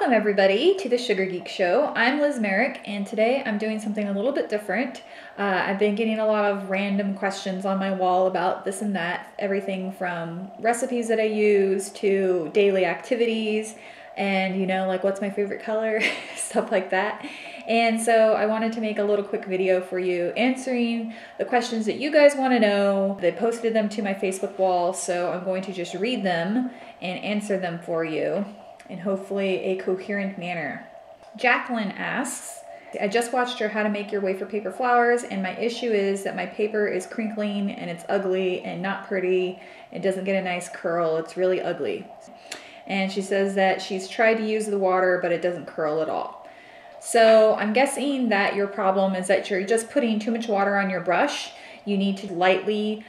Welcome everybody to the Sugar Geek Show. I'm Liz Merrick and today I'm doing something a little bit different. I've been getting a lot of random questions on my wall about this and that, everything from recipes that I use to daily activities and like what's my favorite color, stuff like that. And so I wanted to make a little quick video for you answering the questions that you guys want to know. They posted them to my Facebook wall, so I'm going to just read them and answer them for you in hopefully a coherent manner. Jacqueline asks, I just watched your How to Make Your Wafer Paper Flowers, and my issue is that my paper is crinkling and it's ugly and not pretty. It doesn't get a nice curl. It's really ugly. And she says that she's tried to use the water, but it doesn't curl at all. So I'm guessing that your problem is that you're just putting too much water on your brush. You need to lightly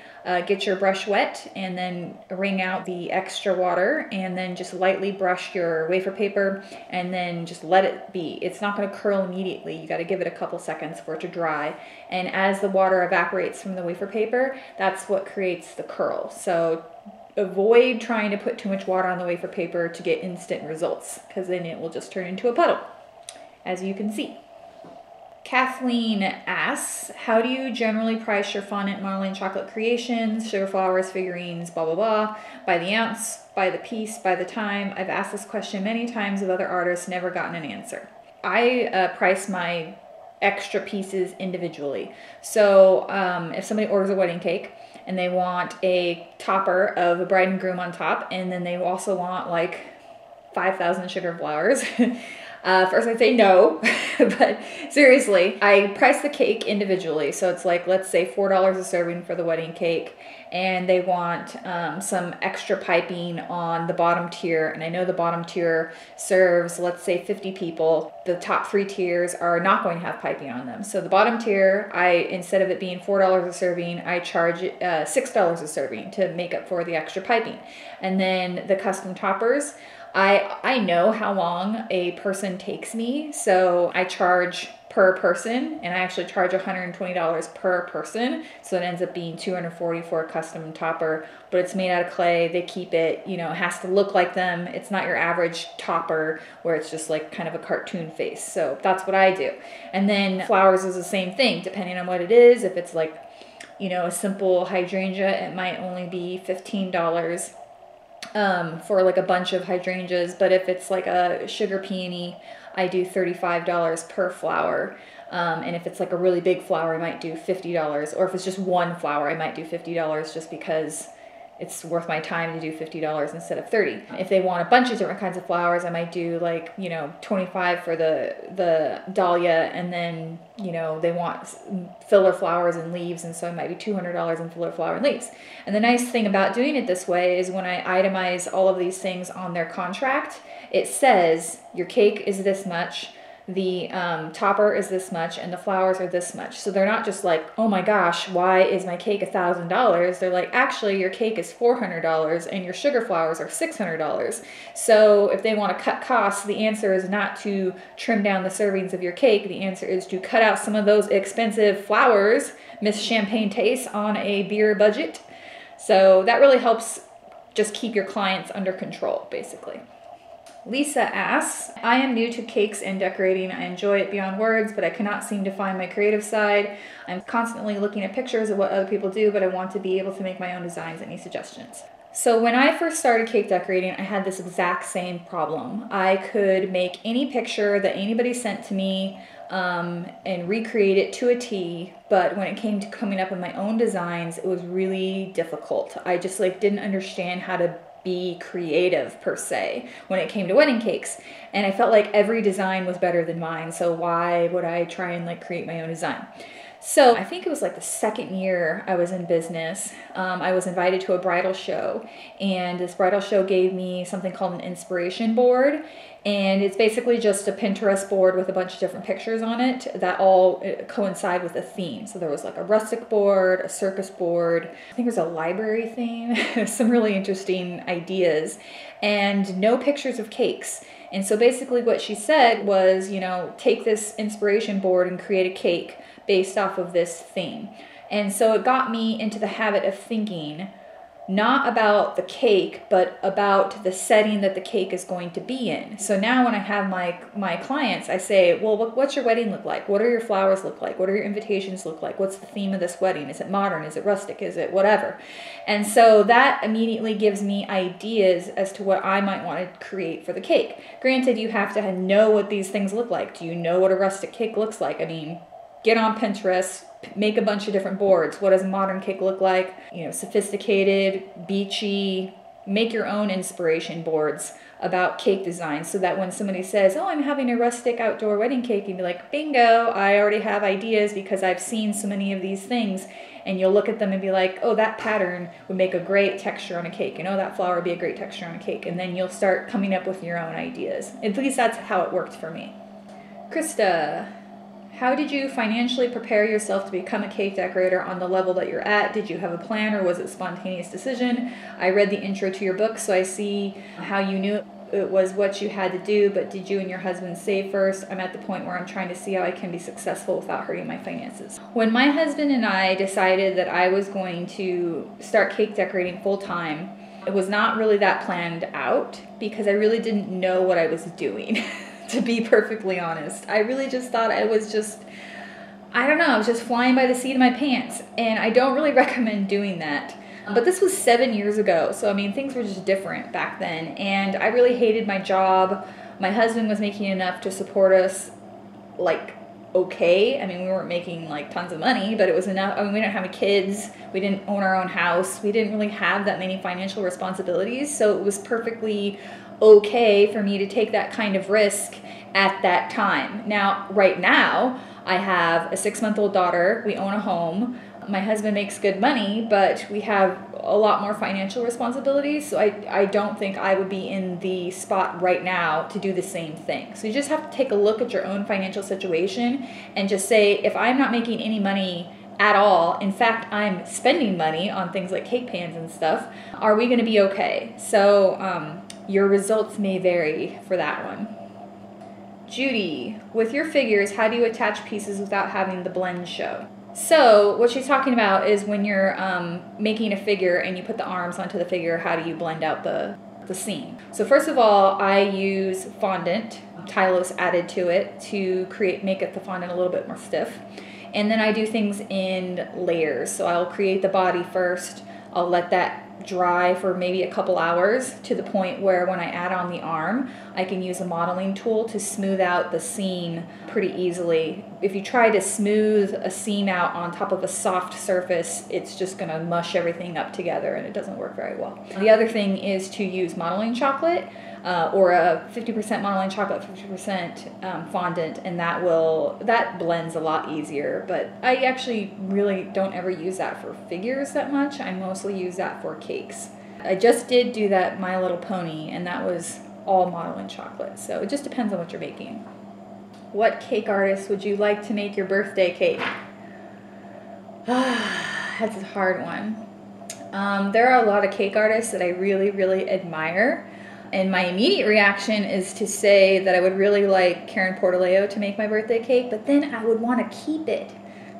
get your brush wet and then wring out the extra water and then just lightly brush your wafer paper and then just let it be. It's not going to curl immediately. You got to give it a couple seconds for it to dry. And as the water evaporates from the wafer paper, that's what creates the curl. So avoid trying to put too much water on the wafer paper to get instant results, because then it will just turn into a puddle, as you can see. Kathleen asks, how do you generally price your fondant modeling chocolate creations, sugar flowers, figurines, blah, blah, blah, by the ounce, by the piece, by the time? I've asked this question many times of other artists, never gotten an answer. I price my extra pieces individually. So if somebody orders a wedding cake and they want a topper of a bride and groom on top, and then they also want like 5,000 sugar flowers, first I'd say no, but seriously, I price the cake individually. So it's like, let's say $4 a serving for the wedding cake, and they want some extra piping on the bottom tier. And I know the bottom tier serves, let's say 50 people. The top 3 tiers are not going to have piping on them. So the bottom tier, instead of it being $4 a serving, I charge $6 a serving to make up for the extra piping. And then the custom toppers, I know how long a person takes me, so I charge per person, and I actually charge $120 per person, so it ends up being $240 for a custom topper, but it's made out of clay. They keep it, it has to look like them. It's not your average topper where it's just like kind of a cartoon face, so that's what I do. And then flowers is the same thing, depending on what it is. If it's like, a simple hydrangea, it might only be $15 for like a bunch of hydrangeas, but if it's like a sugar peony, I do $35 per flower. And if it's like a really big flower, I might do $50. Or if it's just one flower, I might do $50 just because it's worth my time to do $50 instead of $30. If they want a bunch of different kinds of flowers, I might do like, $25 for the dahlia, and then, they want filler flowers and leaves, and so it might be $200 in filler flower and leaves. And the nice thing about doing it this way is when I itemize all of these things on their contract, it says your cake is this much, the topper is this much, and the flowers are this much. So they're not just like, oh my gosh, why is my cake $1,000? They're like, actually your cake is $400 and your sugar flowers are $600. So if they want to cut costs, the answer is not to trim down the servings of your cake. The answer is to cut out some of those expensive flowers, Miss Champagne Taste, on a beer budget. So that really helps just keep your clients under control, basically. Lisa asks, I am new to cakes and decorating. I enjoy it beyond words, but I cannot seem to find my creative side. I'm constantly looking at pictures of what other people do, but I want to be able to make my own designs. Any suggestions? So when I first started cake decorating, I had this exact same problem. I could make any picture that anybody sent to me and recreate it to a T, but when it came to coming up with my own designs, it was really difficult. I just didn't understand how to be creative per se when it came to wedding cakes, and I felt like every design was better than mine, so why would I try and create my own design? So I think it was the second year I was in business. I was invited to a bridal show, and this bridal show gave me something called an inspiration board, and it's basically just a Pinterest board with a bunch of different pictures on it that all coincide with a theme. So there was a rustic board, a circus board, I think there's a library theme, some really interesting ideas, and no pictures of cakes. And so basically what she said was, take this inspiration board and create a cake based off of this theme. And so it got me into the habit of thinking, not about the cake, but about the setting that the cake is going to be in. So now when I have my clients, I say, well, what's your wedding look like? What are your flowers look like? What are your invitations look like? What's the theme of this wedding? Is it modern? Is it rustic? Is it whatever? And so that immediately gives me ideas as to what I might want to create for the cake. Granted, you have to know what these things look like. Do you know what a rustic cake looks like? I mean, get on Pinterest, make a bunch of different boards. What does a modern cake look like? You know, sophisticated, beachy, make your own inspiration boards about cake design so that when somebody says, oh, I'm having a rustic outdoor wedding cake, you'd be like, bingo, I already have ideas because I've seen so many of these things. And you'll look at them and be like, oh, that pattern would make a great texture on a cake. You know, that flower would be a great texture on a cake. And then you'll start coming up with your own ideas. At least that's how it worked for me. Krista, how did you financially prepare yourself to become a cake decorator on the level that you're at? Did you have a plan or was it a spontaneous decision? I read the intro to your book, so I see how you knew it was what you had to do, but did you and your husband save first? I'm at the point where I'm trying to see how I can be successful without hurting my finances. When my husband and I decided that I was going to start cake decorating full time, it was not really that planned out because I really didn't know what I was doing. To be perfectly honest, I really just thought I was just, I don't know, I was just flying by the seat of my pants, and I don't really recommend doing that. But this was 7 years ago, so I mean, things were just different back then, and I really hated my job. My husband was making enough to support us, like, okay. I mean, we weren't making like tons of money, but it was enough. I mean, we didn't have any kids, we didn't own our own house, we didn't really have that many financial responsibilities, so it was perfectly okay for me to take that kind of risk at that time. Now, right now, I have a 6-month-old daughter, we own a home, my husband makes good money, but we have a lot more financial responsibilities, so I don't think I would be in the spot right now to do the same thing. So you just have to take a look at your own financial situation and just say, if I'm not making any money at all, in fact, I'm spending money on things like cake pans and stuff, are we going to be okay? So your results may vary for that one. Judy, with your figures, how do you attach pieces without having the blend show? So what she's talking about is when you're making a figure and you put the arms onto the figure, how do you blend out the seam? So first of all, I use fondant, Tylose added to it to make the fondant a little bit more stiff. And then I do things in layers. So I'll create the body first. I'll let that dry for maybe a couple hours to the point where when I add on the arm, I can use a modeling tool to smooth out the seam pretty easily. If you try to smooth a seam out on top of a soft surface, it's just going to mush everything up together and it doesn't work very well. The other thing is to use modeling chocolate or a 50% modeling chocolate, 50% fondant, and that blends a lot easier. But I actually really don't ever use that for figures that much. I mostly use that for cakes. I just did do that My Little Pony, and that was all modeling chocolate. So it just depends on what you're making. What cake artist would you like to make your birthday cake? That's a hard one. There are a lot of cake artists that I really, really admire. And my immediate reaction is to say that I would really like Karen Portaleo to make my birthday cake, but then I would want to keep it.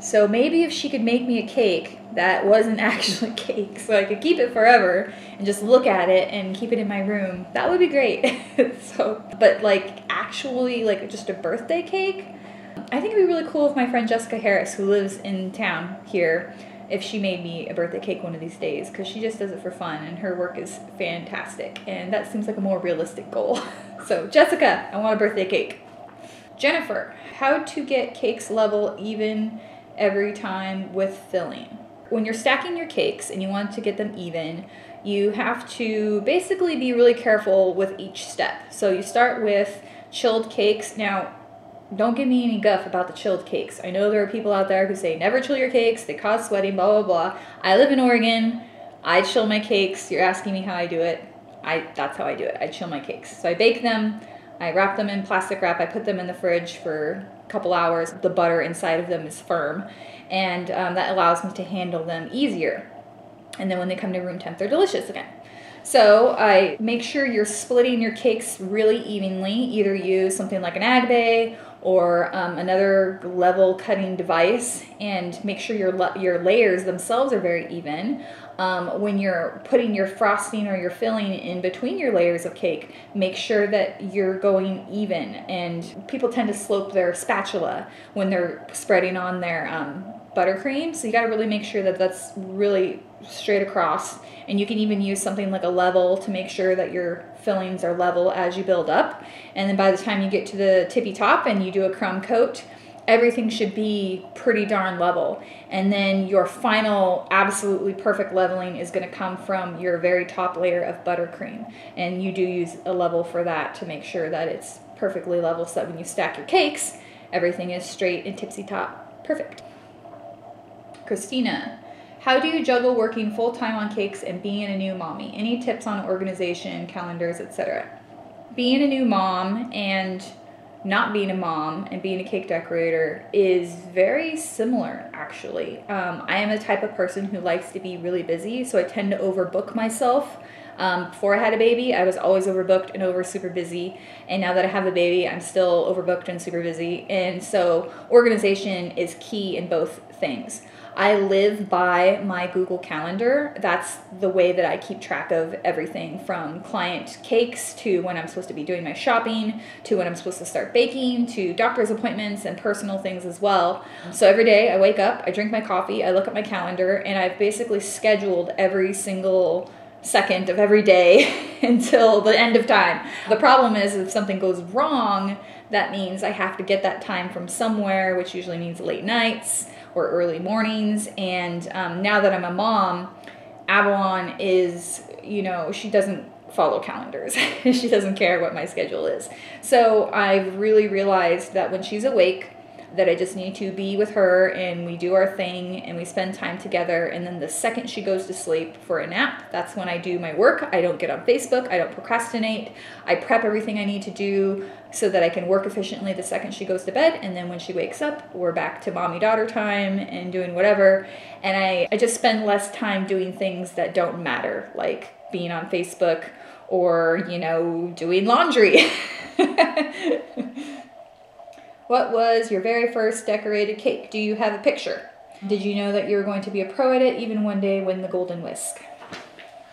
So maybe if she could make me a cake that wasn't actually cake, so I could keep it forever and just look at it and keep it in my room, that would be great. But like actually like just a birthday cake, I think it'd be really cool if my friend Jessica Harris, who lives in town here, if she made me a birthday cake one of these days, because she just does it for fun and her work is fantastic, and that seems like a more realistic goal. So Jessica, I want a birthday cake. Jennifer, how to get cakes level even every time with filling. When you're stacking your cakes and you want to get them even, you have to basically be really careful with each step. So you start with chilled cakes. Now, don't give me any guff about the chilled cakes. I know there are people out there who say never chill your cakes, they cause sweating, blah, blah, blah. I live in Oregon, I chill my cakes. You're asking me how I do it. That's how I do it. I chill my cakes. So I bake them, I wrap them in plastic wrap, I put them in the fridge for a couple hours. The butter inside of them is firm, and that allows me to handle them easier. And then when they come to room temp, they're delicious again. So I make sure you're splitting your cakes really evenly. Either use something like an Agbe or another level cutting device, and make sure your layers themselves are very even. when you're putting your frosting or your filling in between your layers of cake, make sure that you're going even. And people tend to slope their spatula when they're spreading on their buttercream. So you got to really make sure that that's really straight across. And you can even use something like a level to make sure that your fillings are level as you build up. And then by the time you get to the tippy top and you do a crumb coat, everything should be pretty darn level. And then your final absolutely perfect leveling is going to come from your very top layer of buttercream. And you do use a level for that to make sure that it's perfectly level, so that when you stack your cakes, everything is straight and tipsy top. Perfect. Christina, how do you juggle working full-time on cakes and being a new mommy? Any tips on organization, calendars, etc.? Being a new mom and not being a mom and being a cake decorator is very similar, actually. I am the type of person who likes to be really busy, so I tend to overbook myself. Before I had a baby, I was always overbooked and super busy. And now that I have a baby, I'm still overbooked and super busy. And so organization is key in both things. I live by my Google Calendar. That's the way that I keep track of everything, from client cakes to when I'm supposed to be doing my shopping, to when I'm supposed to start baking, to doctor's appointments and personal things as well. So every day I wake up, I drink my coffee, I look at my calendar, and I've basically scheduled every single second of every day until the end of time. The problem is, if something goes wrong, that means I have to get that time from somewhere, which usually means late nights or early mornings. And now that I'm a mom, Avalon is, she doesn't follow calendars. She doesn't care what my schedule is. So I've really realized that when she's awake, that I just need to be with her and we do our thing and we spend time together. And then the second she goes to sleep for a nap, that's when I do my work. I don't get on Facebook. I don't procrastinate. I prep everything I need to do so that I can work efficiently the second she goes to bed. And then when she wakes up, we're back to mommy-daughter time and doing whatever. And I just spend less time doing things that don't matter, like being on Facebook or, doing laundry. What was your very first decorated cake? Do you have a picture? Did you know that you were going to be a pro at it, even one day win the golden whisk?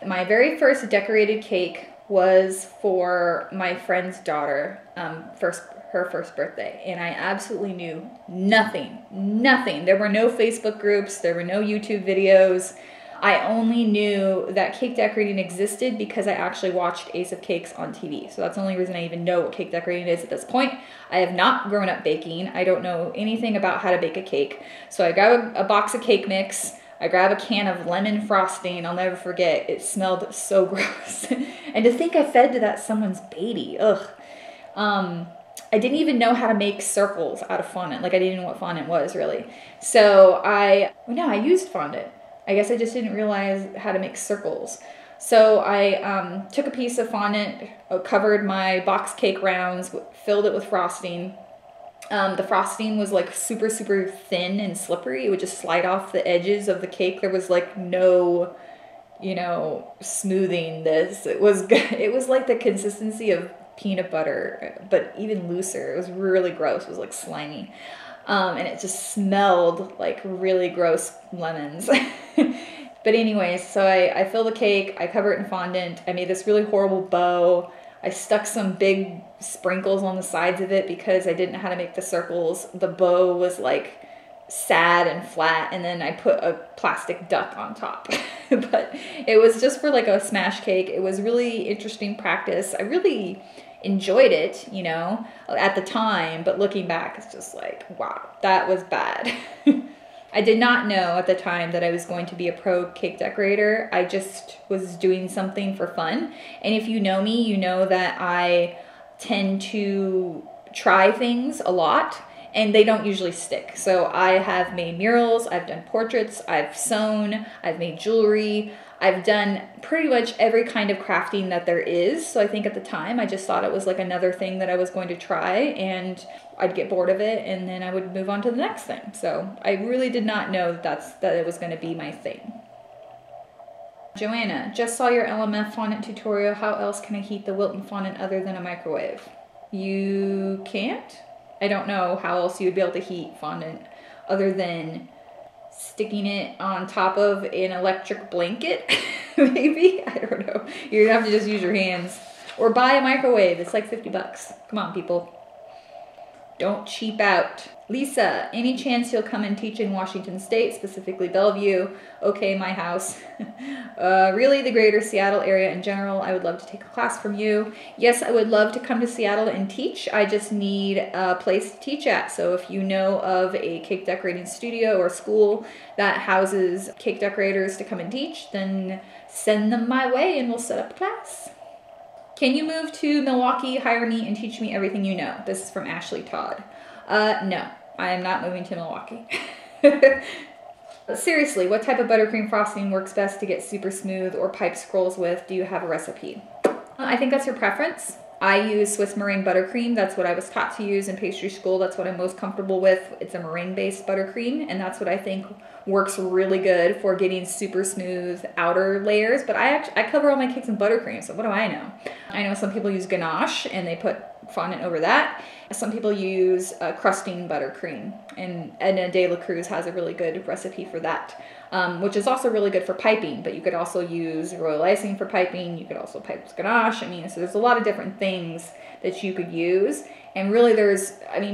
My very first decorated cake was for my friend's daughter, her first birthday, and I absolutely knew nothing. There were no Facebook groups, there were no YouTube videos. I only knew that cake decorating existed because I actually watched Ace of Cakes on TV. So that's the only reason I even know what cake decorating is at this point. I have not grown up baking. I don't know anything about how to bake a cake. So I grab a box of cake mix. I grab a can of lemon frosting. I'll never forget. It smelled so gross. And to think I fed to that someone's baby. Ugh. I didn't even know how to make circles out of fondant. Like, I didn't know what fondant was, really. So I used fondant. I guess I just didn't realize how to make circles. So I took a piece of fondant, covered my box cake rounds, filled it with frosting. The frosting was like super thin and slippery. It would just slide off the edges of the cake. There was like no, smoothing this. It was like the consistency of peanut butter, but even looser. It was really gross. It was like slimy. And it just smelled like really gross lemons. But anyways, so I filled the cake, I covered it in fondant, I made this really horrible bow, I stuck some big sprinkles on the sides of it because I didn't know how to make the circles. The bow was like sad and flat, and then I put a plastic duck on top. But it was just for like a smash cake. It was really interesting practice. I really enjoyed it, at the time, but looking back, it's just like, wow, that was bad. I did not know at the time that I was going to be a pro cake decorator. I just was doing something for fun. And if you know me, you know that I tend to try things a lot and they don't usually stick. So I have made murals, I've done portraits, I've sewn, I've made jewelry, I've done pretty much every kind of crafting that there is. So I think at the time I just thought it was like another thing that I was going to try, and I'd get bored of it and then I would move on to the next thing. So I really did not know that it was going to be my thing. Joanna, just saw your LMF fondant tutorial. How else can I heat the Wilton fondant other than a microwave? You can't? I don't know how else you would be able to heat fondant other than sticking it on top of an electric blanket, maybe? I don't know. You're gonna have to just use your hands. Or buy a microwave, it's like 50 bucks. Come on, people. Don't cheap out. Lisa, any chance you'll come and teach in Washington State, specifically Bellevue? Okay, my house. Really, the greater Seattle area in general. I would love to take a class from you. Yes, I would love to come to Seattle and teach. I just need a place to teach at. So if you know of a cake decorating studio or school that houses cake decorators to come and teach, then send them my way and we'll set up a class. Can you move to Milwaukee, hire me, and teach me everything you know? This is from Ashley Todd. No, I am not moving to Milwaukee. Seriously, what type of buttercream frosting works best to get super smooth or pipe scrolls with? Do you have a recipe? I think that's your preference. I use Swiss meringue buttercream. That's what I was taught to use in pastry school. That's what I'm most comfortable with. It's a meringue-based buttercream, and that's what I think works really good for getting super smooth outer layers. But I cover all my cakes in buttercream, so what do I know? I know some people use ganache, and they put fondant over that. Some people use crusting buttercream, and Edna de la Cruz has a really good recipe for that, which is also really good for piping, but you could also use royal icing for piping. You could also pipe with ganache. I mean, so there's a lot of different things that you could use. And really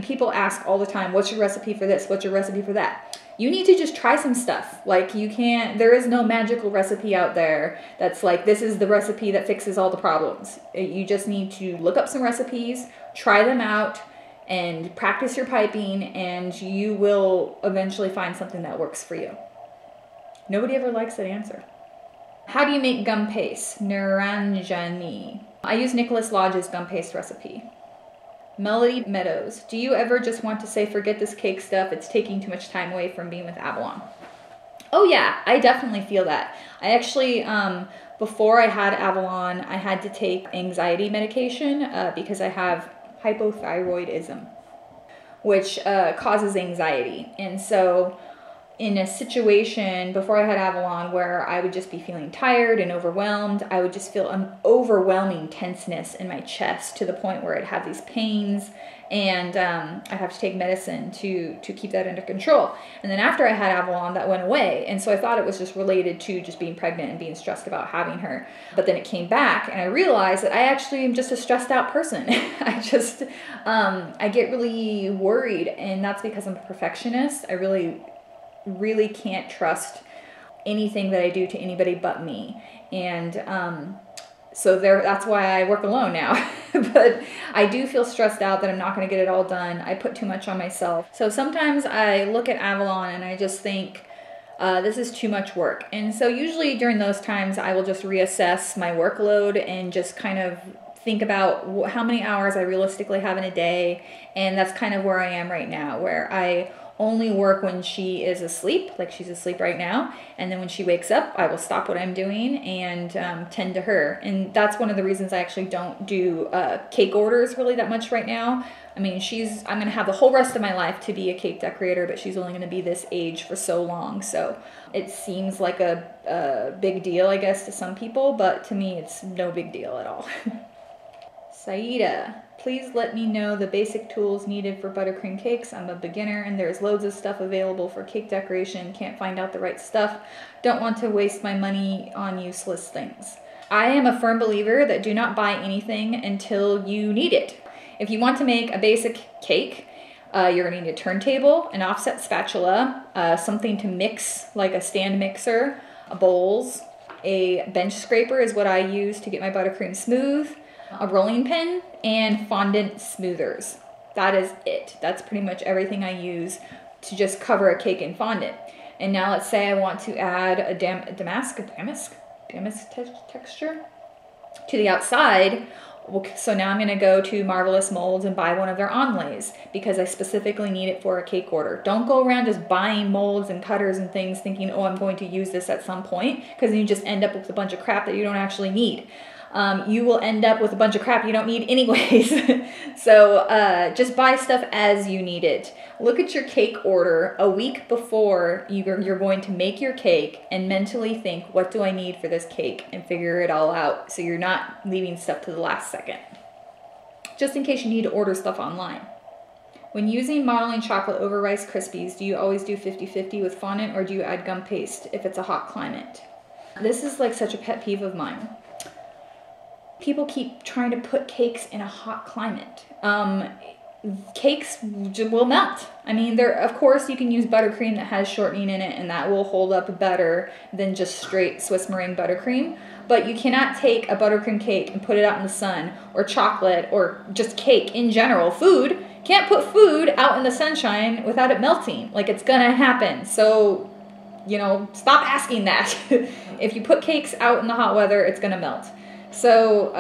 people ask all the time, what's your recipe for this? What's your recipe for that? You need to just try some stuff. Like there is no magical recipe out there that's like, this is the recipe that fixes all the problems. You just need to look up some recipes, try them out, and practice your piping, and you will eventually find something that works for you. Nobody ever likes that answer. How do you make gum paste? Naranjani. I use Nicholas Lodge's gum paste recipe. Melody Meadows. Do you ever just want to say, forget this cake stuff, it's taking too much time away from being with Avalon? Oh yeah, I definitely feel that. I actually, before I had Avalon, I had to take anxiety medication because I have hypothyroidism, which causes anxiety. And so in a situation before I had Avalon where I would just be feeling tired and overwhelmed, I would just feel an overwhelming tenseness in my chest to the point where I'd have these pains, and I'd have to take medicine to keep that under control. And then after I had Avalon, that went away. And so I thought it was just related to just being pregnant and being stressed about having her. But then it came back, and I realized that I actually am just a stressed out person. I get really worried, and that's because I'm a perfectionist. I really can't trust anything that I do to anybody but me. And so that's why I work alone now. But I do feel stressed out that I'm not going to get it all done. I put too much on myself. So sometimes I look at Avalon and I just think, this is too much work. And so usually during those times, I will just reassess my workload and just kind of think about how many hours I realistically have in a day. And that's kind of where I am right now, where I only work when she is asleep, like she's asleep right now. And then when she wakes up, I will stop what I'm doing and tend to her. And that's one of the reasons I actually don't do cake orders really that much right now. I mean, I'm going to have the whole rest of my life to be a cake decorator, but she's only going to be this age for so long. So it seems like a big deal, I guess, to some people, but to me, it's no big deal at all. Saida, please let me know the basic tools needed for buttercream cakes. I'm a beginner and there's loads of stuff available for cake decoration. Can't find out the right stuff. Don't want to waste my money on useless things. I am a firm believer that do not buy anything until you need it. If you want to make a basic cake, you're going to need a turntable, an offset spatula, something to mix like a stand mixer, bowls, a bench scraper is what I use to get my buttercream smooth, a rolling pin, and fondant smoothers. That is it. That's pretty much everything I use to just cover a cake in fondant. And now let's say I want to add a damask texture to the outside. So now I'm going to go to Marvelous Molds and buy one of their onlays because I specifically need it for a cake order. Don't go around just buying molds and cutters and things thinking, oh, I'm going to use this at some point, because then you just end up with a bunch of crap that you don't actually need. You will end up with a bunch of crap you don't need anyways. So just buy stuff as you need it. Look at your cake order a week before you're going to make your cake and mentally think, what do I need for this cake, and figure it all out so you're not leaving stuff to the last second. Just in case you need to order stuff online. When using modeling chocolate over Rice Krispies, do you always do 50-50 with fondant, or do you add gum paste if it's a hot climate? This is like such a pet peeve of mine. People keep trying to put cakes in a hot climate. Cakes will melt. I mean, of course you can use buttercream that has shortening in it, and that will hold up better than just straight Swiss meringue buttercream. But you cannot take a buttercream cake and put it out in the sun, or chocolate, or just cake in general, food. Can't put food out in the sunshine without it melting. Like, it's gonna happen. So, you know, stop asking that. If you put cakes out in the hot weather, it's gonna melt. So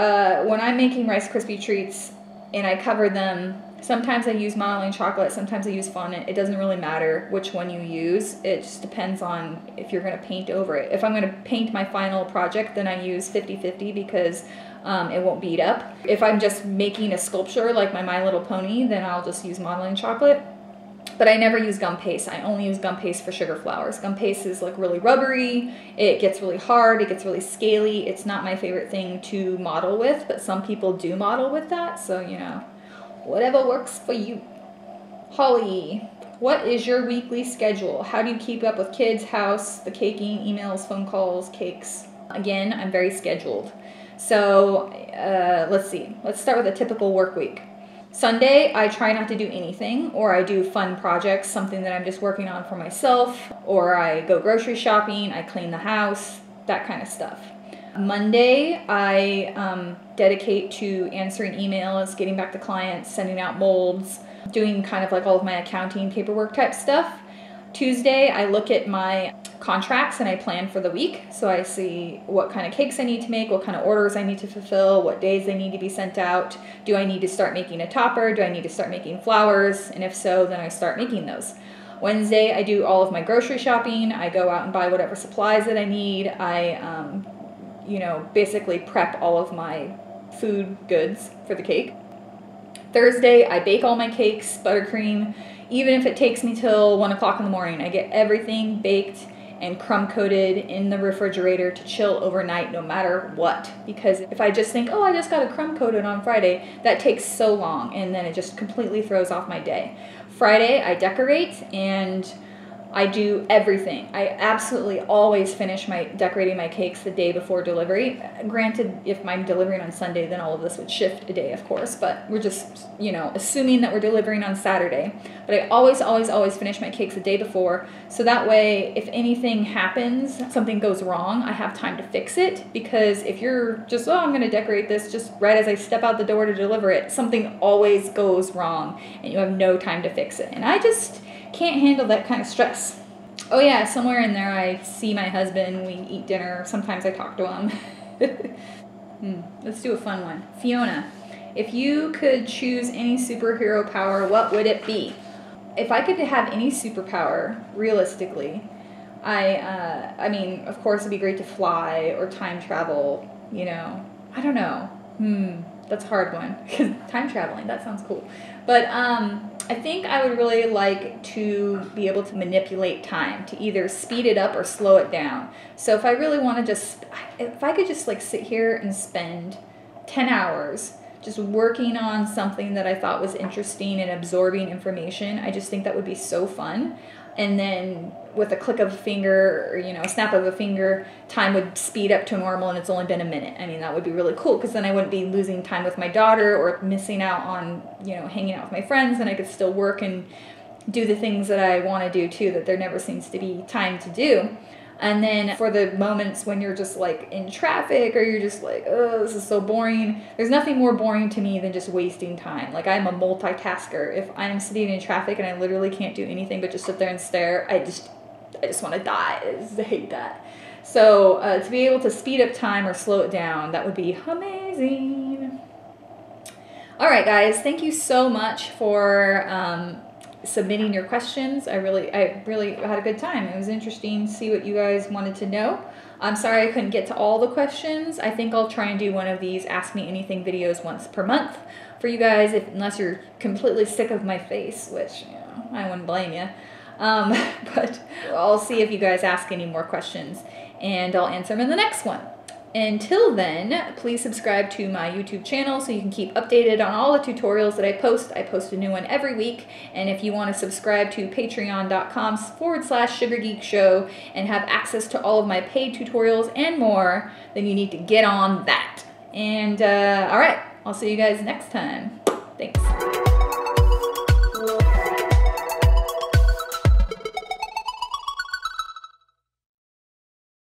when I'm making Rice Krispie treats and I cover them, sometimes I use modeling chocolate, sometimes I use fondant. It doesn't really matter which one you use. It just depends on if you're going to paint over it. If I'm going to paint my final project, then I use 50-50 because it won't bead up. If I'm just making a sculpture like My Little Pony, then I'll just use modeling chocolate. But I never use gum paste. I only use gum paste for sugar flowers. Gum paste is like really rubbery. It gets really hard. It gets really scaly. It's not my favorite thing to model with, but some people do model with that. So, you know, whatever works for you. Holly, what is your weekly schedule? How do you keep up with kids, house, the caking, emails, phone calls, cakes? Again, I'm very scheduled. So let's see. Let's start with a typical work week. Sunday, I try not to do anything, or I do fun projects, something that I'm just working on for myself, or I go grocery shopping, I clean the house, that kind of stuff. Monday, I dedicate to answering emails, getting back to clients, sending out molds, doing kind of like all of my accounting paperwork type stuff. Tuesday, I look at my contracts and I plan for the week. So I see what kind of cakes I need to make, what kind of orders I need to fulfill, what days they need to be sent out. Do I need to start making a topper? Do I need to start making flowers? And if so, then I start making those. Wednesday, I do all of my grocery shopping. I go out and buy whatever supplies that I need. I, you know, basically prep all of my food goods for the cake. Thursday, I bake all my cakes, buttercream. Even if it takes me till 1 o'clock in the morning, I get everything baked and crumb coated in the refrigerator to chill overnight no matter what. Because if I just think, oh, I just got a crumb coated on Friday, that takes so long, and then it just completely throws off my day. Friday, I decorate and I do everything. I absolutely always finish decorating my cakes the day before delivery. Granted, if I'm delivering on Sunday, then all of this would shift a day, of course, but we're just, you know, assuming that we're delivering on Saturday. But I always finish my cakes the day before, so that way, if anything happens, something goes wrong, I have time to fix it. Because if you're just, oh, I'm gonna decorate this just right as I step out the door to deliver it, something always goes wrong, and you have no time to fix it. And I just can't handle that kind of stress. Oh yeah, somewhere in there I see my husband, we eat dinner, sometimes I talk to him. Let's do a fun one. Fiona, if you could choose any superhero power, what would it be? If I could have any superpower, realistically, I mean, of course it'd be great to fly or time travel, you know. I don't know. That's a hard one, because time traveling, that sounds cool. But I think I would really like to be able to manipulate time, to either speed it up or slow it down. So if I really want to if I could just like sit here and spend 10 hours just working on something that I thought was interesting and absorbing information, I just think that would be so fun. And then with a click of a finger, or, you know, a snap of a finger, time would speed up to normal and it's only been a minute. I mean, that would be really cool, because then I wouldn't be losing time with my daughter or missing out on, you know, hanging out with my friends, and I could still work and do the things that I want to do too, that there never seems to be time to do. And then for the moments when you're just like in traffic, or you're just like, oh, this is so boring. There's nothing more boring to me than just wasting time. Like, I'm a multitasker. If I'm sitting in traffic and I literally can't do anything but just sit there and stare, I just want to die. I just hate that. So to be able to speed up time or slow it down, that would be amazing. All right, guys, thank you so much for submitting your questions. I really had a good time. It was interesting to see what you guys wanted to know. I'm sorry I couldn't get to all the questions. I think I'll try and do one of these Ask Me Anything videos once per month for you guys, unless you're completely sick of my face, which, you know, I wouldn't blame you. But I'll see if you guys ask any more questions, and I'll answer them in the next one. Until then, please subscribe to my YouTube channel so you can keep updated on all the tutorials that I post. I post a new one every week. And if you want to subscribe to patreon.com/sugargeekshow and have access to all of my paid tutorials and more, then you need to get on that. And all right, I'll see you guys next time. Thanks.